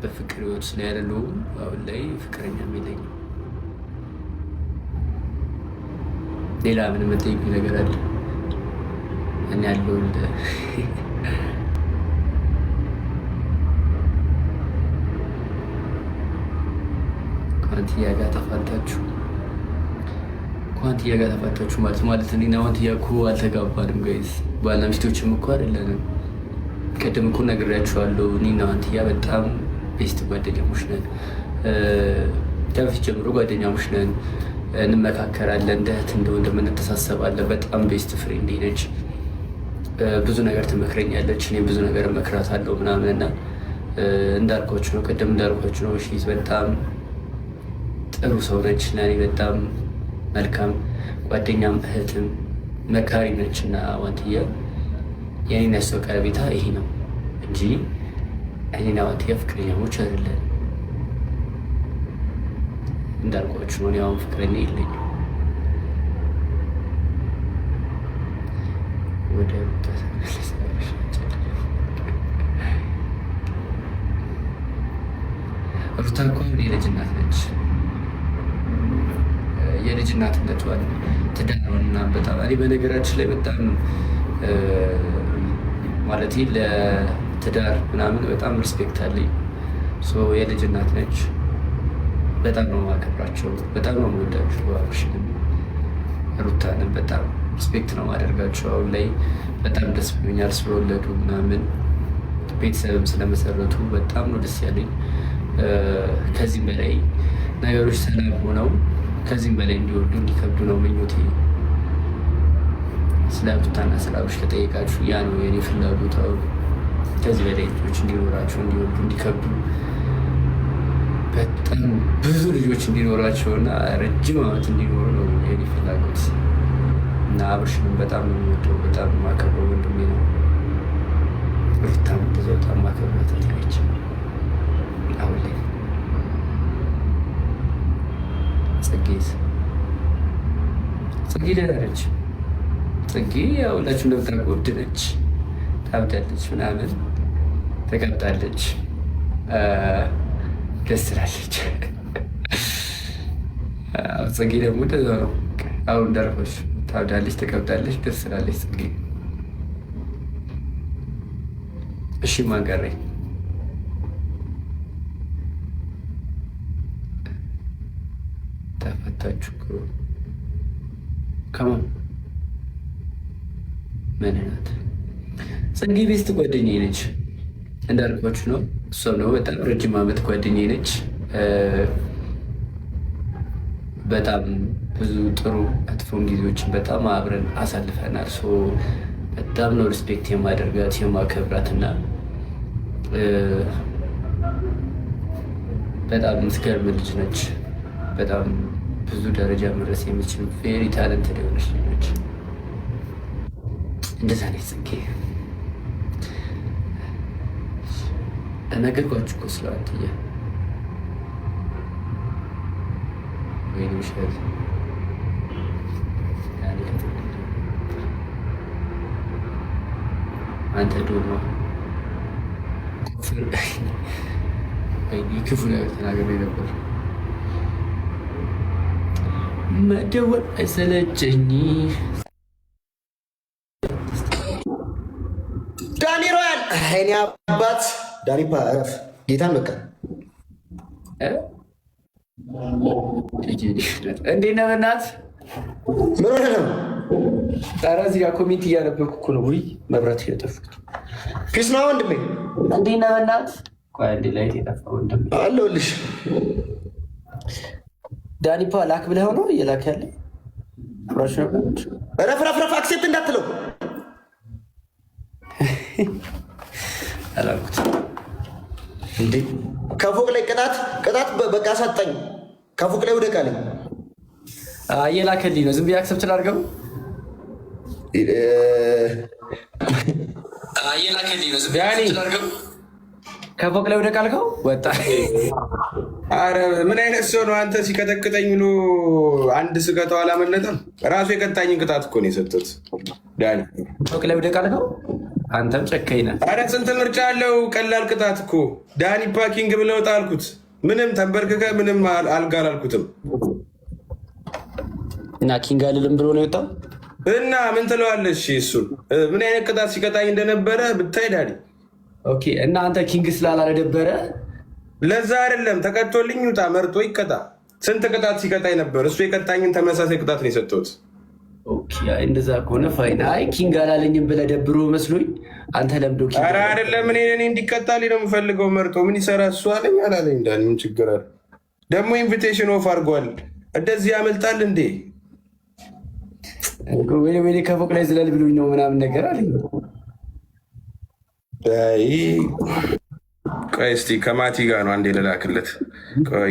በፍቅር ህይወት ላይ ያለነው አሁን ላይ ፍቅረኛ የለኝም። ሌላ ምን የምጠይቁኝ ነገር አለ? እኔ ያለው ኳንትያ ጋር ተፋታችሁ ማለት እኔና ዋንትያ እኮ አልተጋባንም ጋይዝ። ባልና ሚስቶችም እኮ አይደለንም። ቅድም እኮ ነግሬያችኋለሁ። እኔና ዋንትያ በጣም ቤስት ጓደኛሞች ነን። ከበፊት ጀምሮ ጓደኛሞች ነን። እንመካከራለን፣ እንደ እህት እንደ ወንድም እንተሳሰባለን። በጣም ቤስት ፍሬንድ ነች። ብዙ ነገር ትመክረኛለች፣ እኔ ብዙ ነገር እመክራታለሁ ምናምን እና እንዳልኳችሁ ነው፣ ቅድም እንዳልኳችሁ ነው። እሺ በጣም ጥሩ ሰው ነች። ለእኔ በጣም መልካም ጓደኛም እህትም መካሪ ነች እና ዋንትያ የኔና የሷ ቀረቤታ ይሄ ነው እንጂ እኔና ዋንትያ ፍቅረኛሞች አይደለን። እንዳልኳችሁ ነው። እኔ አሁን ፍቅረኛ የለኝም። ወደ ሩታ እኮ የልጅ እናት ነች። የልጅ እናትነቷን ትዳሯንና በጣም እኔ በነገራችን ላይ በጣም ማለት ለትዳር ምናምን በጣም ሪስፔክት አለኝ። የልጅ እናት ነች። በጣም ነው የማከብራቸው፣ በጣም ነው የምወዳቸው። አብርሽንም ሩታንም በጣም ሪስፔክት ነው የማደርጋቸው። አሁን ላይ በጣም ደስ ብሎኛል ስለወለዱ ምናምን ቤተሰብም ስለመሰረቱ በጣም ነው ደስ ያለኝ። ከዚህም በላይ ነገሮች ሰላም ሆነው ከዚህም በላይ እንዲወልዱ እንዲከብዱ ነው ምኞቴ። ስለ ሩታና ስለ አብርሽ ከጠየቃችሁ ያ ነው የኔ ፍላጎት። ከዚህ በላይ ልጆች እንዲኖራቸው እንዲወልዱ እንዲከብዱ በጣም ብዙ ልጆች እንዲኖራቸው እና ረጅም ዓመት እንዲኖሩ ነው የኔ ፍላጎት እና አብርሽንም በጣም ነው የሚወደው፣ በጣም የማከብረው ወንድሜ ነው። ሩታም እንደዚያው በጣም የማከብራት ነች። አሁን ላይ ጽጌ ደህና ነች። ጽጌ ያው ሁላችሁም እንደምታውቁ እብድ ነች፣ ታብዳለች፣ ምናምን ተቀምጣለች፣ ደስ ትላለች። ጽጌ ደግሞ እንደዛ ነው። አሁን እንዳልኩሽ ታብዳለች፣ ተቀምጣለች፣ ደስ ትላለች ጽጌ። እሺ ማን ቀረኝ? ተፈታችሁ ከማን ምን ናት? ጽጌ ቤስት ጓደኛዬ ነች እንዳልኳችሁ ነው። እሷም ደግሞ በጣም ረጅም ዓመት ጓደኛዬ ነች። በጣም ብዙ ጥሩ መጥፎም ጊዜዎችን በጣም አብረን አሳልፈናል። በጣም ነው ሪስፔክት የማደርጋት የማከብራት እና በጣም የምትገርም ልጅ ነች። በጣም ብዙ ደረጃ መድረስ የምችል ቬሪ ታለንትድ የሆነች ነች። እንደዛ ነች ጽጌ። ነገርኳችሁ እኮ ስለ ዋንትያ ወይም ውሸት አንተ ዶማ ክፉ ነገር ተናግሬ ነበር። መደወል አይሰለቸኝ። ዳኒ ሮያል አይኔ አባት ዳኒ እረፍ። ጌታን በቃ እንዴት ነህ? በእናትህ ምን ሆነህ ነው? ኧረ እዚህ ጋር ኮሜንት እያነበብኩ እኮ ነው። ውይ መብራት እየጠፋች። ፒስ ነው ወንድሜ። እንዴት ነህ? በእናትህ ቆይ አንዴ ላይ የጠፋ ወንድሜ አለሁልሽ። ዳኒ ላክ ብለህ ነው እየላክ ያለ አብራችሁ ነበር። ረፍ አክሴፕት እንዳትለው አላልኩት እንዴ። ከፎቅ ላይ ቅጣት በቃ ሳጣኝ። ከፎቅ ላይ ወደቅ አለኝ። እየላከልኝ ነው። ዝም ብዬ አክሰፕት ላድርገው። እየላከልኝ ነው። ዝም ብዬ አክሰፕት ላድርገው። ከፎቅ ላይ ወደቅ አልከው ወጣ። አረ ምን አይነት ሰው ነው አንተ? ሲቀጠቅጠኝ ብሎ አንድ ስቀጠው አላመለጠም። ራሱ የቀጣኝን ቅጣት እኮ ነው የሰጡት። ዳኒ ፎቅ ላይ ወደቅ አልከው አንተም ጨካኝ ነህ። አረ ስንት ምርጫ አለው? ቀላል ቅጣት እኮ ዳኒ ፓኪንግ ብለው ጣልኩት። ምንም ተንበርክከ ምንም አልጋ አላልኩትም። እና ኪንግ አልልም ብሎ ነው የወጣው። እና ምን ትለዋለሽ? እሱን ምን አይነት ቅጣት ሲቀጣኝ እንደነበረ ብታይ ዳኒ። ኦኬ እና አንተ ኪንግ ስላላደበረ ለዛ አይደለም ተቀጥቶልኝ ውጣ መርጦ ይቀጣ። ስንት ቅጣት ሲቀጣኝ ነበር። እሱ የቀጣኝን ተመሳሳይ ቅጣት ነው የሰጠሁት። ኦኬ እንደዛ ከሆነ ፋይን። አይ ኪንግ አላለኝም ብለህ ደብሮ መስሎኝ አንተ ለምዶ ኪንግ። ኧረ አይደለም እኔ እንዲቀጣልኝ ነው የምፈልገው። መርጦ ምን ይሰራ እሱ አለኝ አላለኝ። ዳኒ ምን ችግር አለ? ደግሞ ኢንቪቴሽን ኦፍ አድርጓል። እንደዚህ ያመልጣል እንዴ? ወይ ከፎቅ ላይ ዝለል ብሎኝ ነው ምናምን ነገር አለኝ። ቆይ እስኪ ከማቲ ጋር ነው አንዴ ልላክለት። ቆይ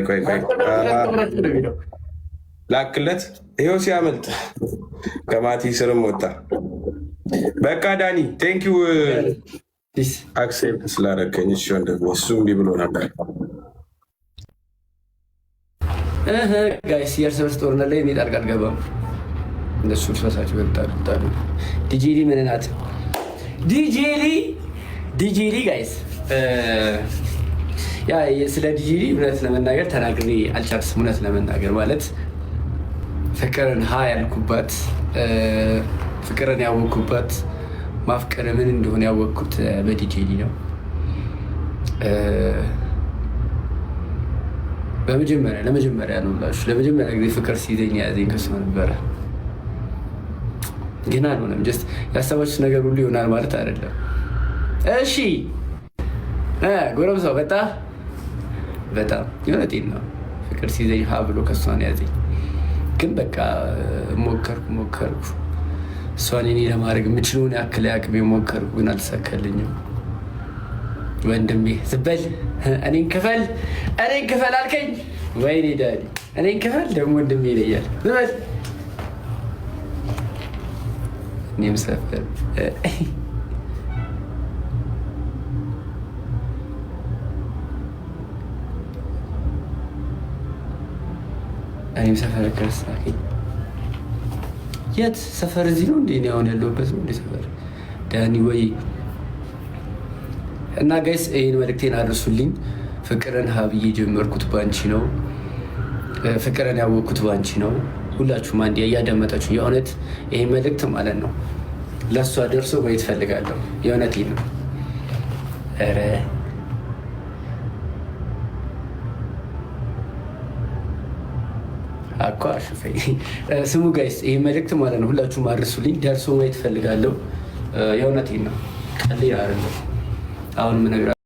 ላክለት። ይኸው ሲያመልጥ ከማቲ ስርም ወጣ። በቃ ዳኒ ቴንኪው አክሴፕት ስላደረገኝ። እሺ ወንድም እሱ እምቢ ብሎ ነበር። ጋይስ የእርስ በርስ ጦርነት ላይ እኔ ጣልቃ አልገባም። እነሱ እርሳቸው ይወጣሉ። ዲጄሊ ምን ናት? ዲጄሊ ጋይስ ያ ስለ ዲጄሊ እውነት ለመናገር ተናግሬ አልጨርስም። እውነት ለመናገር ማለት ፍቅርን ያልኩባት ፍቅርን ያወቅኩባት ማፍቀር ምን እንደሆነ ያወቅኩት በዲጄሊ ነው። ለመጀመሪያ ነው ላችሁ ለመጀመሪያ ጊዜ ፍቅር ሲይዘኝ ያዘኝ ከሱ ነበረ። ግን አልሆነም። ጀስት ያሰባችሁት ነገር ሁሉ ይሆናል ማለት አይደለም። እሺ ጎረምሳው በጣም የእውነቴን ነው። ፍቅር ሲይዘኝ ብሎ ከሷ ነው ያዘኝ። ግን በቃ ሞከርኩ እሷን እኔ ለማድረግ የምችለውን ያክል አቅሜ ሞከርኩ፣ ግን አልተሳካልኝም። ወንድሜ ዝበል እኔን ክፈል አልከኝ። ወይኔ ዳኒ እኔን ክፈል ደግሞ ወንድሜ ይለያል። ዝበል እኔም ሰፈር ክርስታኪ የት ሰፈር? እዚህ ነው እንዴ? አሁን ያለሁበት ነው እንዴ ሰፈር? ዳኒ ወይ እና ጋይስ ይህን መልእክቴን አድርሱልኝ። ፍቅርን ብዬ ጀመርኩት ባንቺ ነው። ፍቅርን ያወቅኩት ባንቺ ነው። ሁላችሁም አንዴ እያዳመጣችሁ የእውነት ይህ መልእክት ማለት ነው ለእሷ ደርሶ ማየት ፈልጋለሁ። የእውነት ነው። ኧረ አኳ ሽፈኝ ስሙ ጋይስ ይህ መልእክት ማለት ነው ሁላችሁም አድርሱልኝ። ደርሶ ማየት ፈልጋለሁ። የእውነት ነው። ቀልድ አይደለም። አሁን